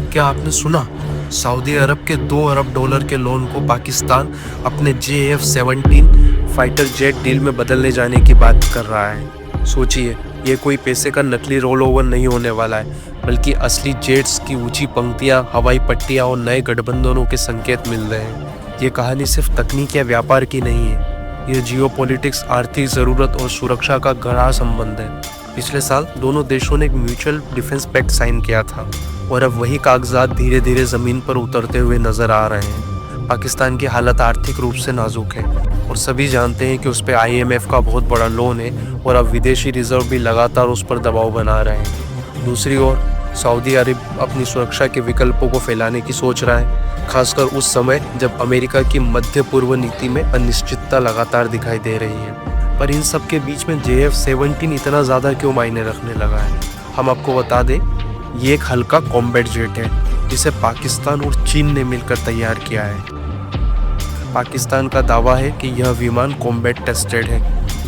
क्या आपने सुना? सऊदी अरब के $2 अरब के लोन को पाकिस्तान अपने JF-17 फाइटर जेट डील में बदलने जाने की बात कर रहा है। सोचिए, ये कोई पैसे का नकली रोल ओवर नहीं होने वाला है, बल्कि असली जेट्स की ऊंची पंक्तियां, हवाई पट्टियां और नए गठबंधनों के संकेत मिल रहे हैं। ये कहानी सिर्फ तकनीक या व्यापार की नहीं है, ये जियोपॉलिटिक्स, आर्थिक ज़रूरत और सुरक्षा का गहरा संबंध है। पिछले साल दोनों देशों ने एक म्यूचुअल डिफेंस पैक्ट साइन किया था और अब वही कागजात धीरे धीरे ज़मीन पर उतरते हुए नजर आ रहे हैं। पाकिस्तान की हालत आर्थिक रूप से नाजुक है और सभी जानते हैं कि उस पर IMF का बहुत बड़ा लोन है और अब विदेशी रिजर्व भी लगातार उस पर दबाव बना रहे हैं। दूसरी ओर सऊदी अरब अपनी सुरक्षा के विकल्पों को फैलाने की सोच रहा है, खासकर उस समय जब अमेरिका की मध्य पूर्व नीति में अनिश्चितता लगातार दिखाई दे रही है। पर इन सब के बीच में JF-17 इतना ज़्यादा क्यों मायने रखने लगा है? हम आपको बता दें, ये एक हल्का कॉम्बैट जेट है जिसे पाकिस्तान और चीन ने मिलकर तैयार किया है। पाकिस्तान का दावा है कि यह विमान कॉम्बैट टेस्टेड है,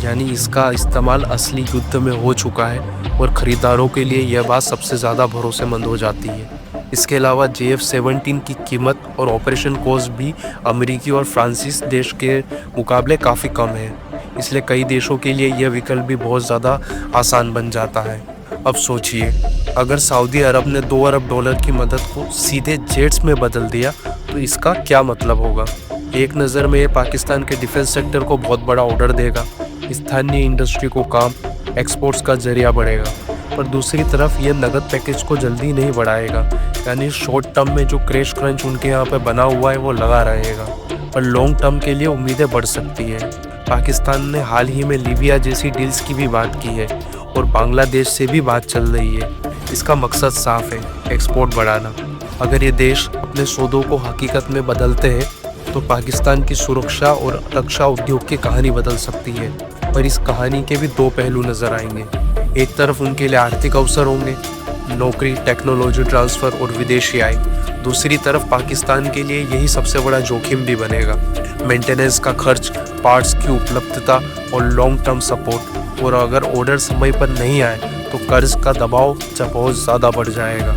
यानी इसका इस्तेमाल असली युद्ध में हो चुका है और ख़रीदारों के लिए यह बात सबसे ज़्यादा भरोसेमंद हो जाती है। इसके अलावा JF-17 की कीमत और ऑपरेशन कॉस्ट भी अमेरिकी और फ्रांसीसी देश के मुकाबले काफ़ी कम है, इसलिए कई देशों के लिए यह विकल्प भी बहुत ज़्यादा आसान बन जाता है। अब सोचिए, अगर सऊदी अरब ने $2 अरब की मदद को सीधे जेट्स में बदल दिया तो इसका क्या मतलब होगा? एक नज़र में ये पाकिस्तान के डिफेंस सेक्टर को बहुत बड़ा ऑर्डर देगा, स्थानीय इंडस्ट्री को काम, एक्सपोर्ट्स का जरिया बढ़ेगा। पर दूसरी तरफ ये नगद पैकेज को जल्दी नहीं बढ़ाएगा, यानी शॉर्ट टर्म में जो क्रैश क्रंच उनके यहाँ पे बना हुआ है वो लगा रहेगा, पर लॉन्ग टर्म के लिए उम्मीदें बढ़ सकती है। पाकिस्तान ने हाल ही में लीबिया जैसी डील्स की भी बात की है और बांग्लादेश से भी बात चल रही है। इसका मकसद साफ है, एक्सपोर्ट बढ़ाना। अगर ये देश अपने सौदों को हकीकत में बदलते हैं तो पाकिस्तान की सुरक्षा और रक्षा उद्योग की कहानी बदल सकती है। पर इस कहानी के भी दो पहलू नजर आएंगे। एक तरफ उनके लिए आर्थिक अवसर होंगे, नौकरी, टेक्नोलॉजी ट्रांसफ़र और विदेशी आय। दूसरी तरफ पाकिस्तान के लिए यही सबसे बड़ा जोखिम भी बनेगा, मेंटेनेंस का खर्च, पार्ट्स की उपलब्धता और लॉन्ग टर्म सपोर्ट। और अगर ऑर्डर समय पर नहीं आए तो कर्ज का दबाव बहुत ज़्यादा बढ़ जाएगा।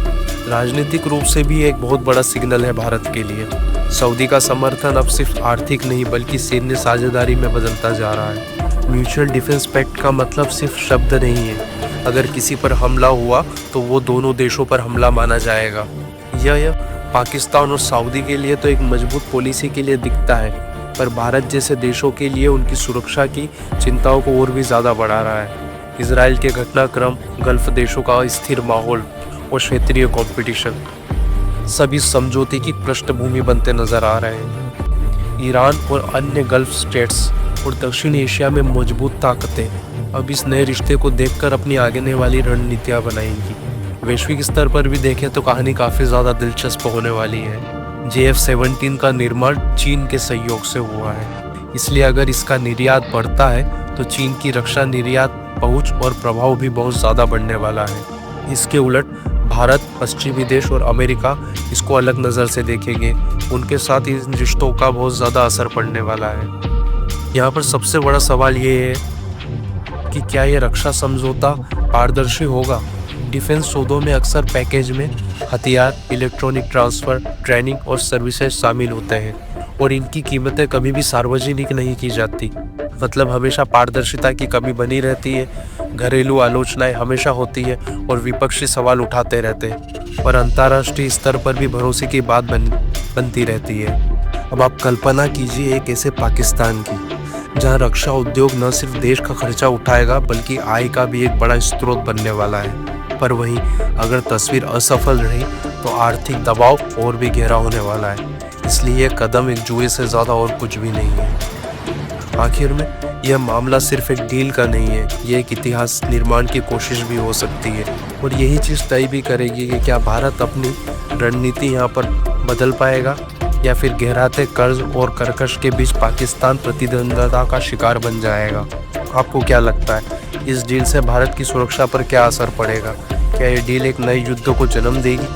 राजनीतिक रूप से भी एक बहुत बड़ा सिग्नल है भारत के लिए। सऊदी का समर्थन अब सिर्फ आर्थिक नहीं बल्कि सैन्य साझेदारी में बदलता जा रहा है। म्यूचुअल डिफेंस पैक्ट का मतलब सिर्फ शब्द नहीं है, अगर किसी पर हमला हुआ तो वो दोनों देशों पर हमला माना जाएगा। यह पाकिस्तान और सऊदी के लिए तो एक मजबूत पॉलिसी के लिए दिखता है, पर भारत जैसे देशों के लिए उनकी सुरक्षा की चिंताओं को और भी ज़्यादा बढ़ा रहा है। इजराइल के घटनाक्रम, गल्फ देशों का स्थिर माहौल और क्षेत्रीय कंपटीशन सभी समझौते की पृष्ठभूमि बनते नजर आ रहे हैं। ईरान और अन्य गल्फ स्टेट्स और दक्षिण एशिया में मजबूत ताकतें अब इस नए रिश्ते को देखकर अपनी आगे वाली रणनीतियाँ बनाएंगी। वैश्विक स्तर पर भी देखें तो कहानी काफ़ी ज़्यादा दिलचस्प होने वाली है। JF-17 का निर्माण चीन के सहयोग से हुआ है, इसलिए अगर इसका निर्यात बढ़ता है तो चीन की रक्षा निर्यात पहुंच और प्रभाव भी बहुत ज़्यादा बढ़ने वाला है। इसके उलट भारत, पश्चिमी देश और अमेरिका इसको अलग नज़र से देखेंगे। उनके साथ इन रिश्तों का बहुत ज़्यादा असर पड़ने वाला है। यहाँ पर सबसे बड़ा सवाल ये है कि क्या ये रक्षा समझौता पारदर्शी होगा? डिफेंस सौदों में अक्सर पैकेज में हथियार, इलेक्ट्रॉनिक ट्रांसफ़र, ट्रेनिंग और सर्विसेज शामिल होते हैं और इनकी कीमतें कभी भी सार्वजनिक नहीं की जाती। मतलब हमेशा पारदर्शिता की कमी बनी रहती है, घरेलू आलोचनाएं हमेशा होती है और विपक्षी सवाल उठाते रहते हैं, और अंतर्राष्ट्रीय स्तर पर भी भरोसे की बात बनती रहती है। अब आप कल्पना कीजिए एक ऐसे पाकिस्तान की जहां रक्षा उद्योग न सिर्फ देश का खर्चा उठाएगा बल्कि आय का भी एक बड़ा स्रोत बनने वाला है। पर वहीं अगर तस्वीर असफल रही तो आर्थिक दबाव और भी गहरा होने वाला है। इसलिए यह कदम एक जुए से ज़्यादा और कुछ भी नहीं है। आखिर में यह मामला सिर्फ एक डील का नहीं है, ये एक इतिहास निर्माण की कोशिश भी हो सकती है और यही चीज़ तय भी करेगी कि क्या भारत अपनी रणनीति यहाँ पर बदल पाएगा या फिर गहराते कर्ज और कर्कश के बीच पाकिस्तान प्रतिद्वंद्विता का शिकार बन जाएगा। आपको क्या लगता है, इस डील से भारत की सुरक्षा पर क्या असर पड़ेगा? क्या ये डील एक नए युद्ध को जन्म देगी?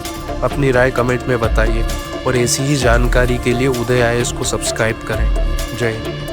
अपनी राय कमेंट में बताइए और ऐसी ही जानकारी के लिए उदय IAS को सब्सक्राइब करें। जय हिंद।